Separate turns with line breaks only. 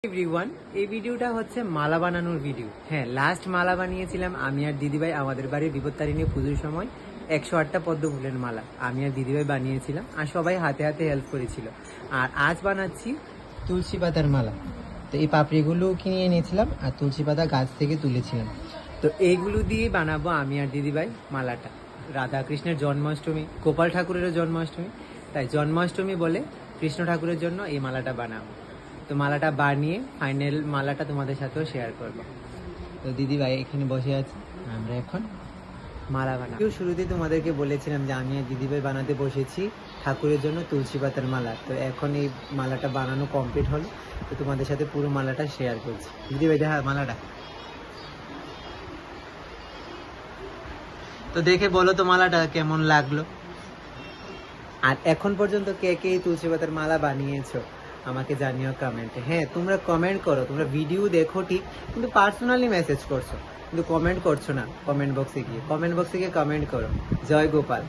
Everyone, এই ভিডিওটা হচ্ছে মালা বানানোর ভিডিও। হ্যাঁ, লাস্ট মালা বানিয়েছিলাম আমি আর দিদিভাই আমাদের বাড়ির বিপত্তারিণী পুজোর সময়। 108টা পদ্ম ফুলের মালা আমি আর দিদিভাই বানিয়েছিলাম, আর সবাই হাতে হাতে হেল্প করেছিল। আর আজ বানাচ্ছি তুলসী পাতার মালা। তো এই পাপড়িগুলো কিনে এনেছিলাম আর তুলসী পাতা গাছ থেকে তুলেছিলাম। তো এইগুলো দিয়ে বানাবো আমি আর দিদিভাই মালাটা। রাধা কৃষ্ণের জন্মাষ্টমী, গোপাল ঠাকুরেরও জন্মাষ্টমী, তাই জন্মাষ্টমী বলে কৃষ্ণ ঠাকুরের জন্য এই মালাটা বানাবো। তো মালাটা বানিয়ে ফাইনাল মালাটা তোমাদের সাথেও শেয়ার করবো। তো দিদি ভাই এখানে বসে আছে, আমরা এখন মালা বানাবো। শুরুতেই তোমাদেরকে বলেছিলাম যে আমি আর দিদিভাই বানাতে বসেছি ঠাকুরের জন্য তুলসী পাতার মালা। তো এখন এই মালাটা বানানো কমপ্লিট হলো, তো তোমাদের সাথে পুরো মালাটা শেয়ার করছি। দিদিভাই দেখা মালাটা তো দেখে বলো তো মালাটা কেমন লাগলো। আর এখন পর্যন্ত কে কে তুলসী পাতার মালা বানিয়েছো আমাকে জানিও কমেন্টে। হ্যাঁ, তোমরা কমেন্ট করো, তোমরা ভিডিও দেখো ঠিক, কিন্তু পার্সোনালি মেসেজ করছো, কিন্তু কমেন্ট করছো না। কমেন্ট বক্সে গিয়ে কমেন্ট করো। জয় গোপাল।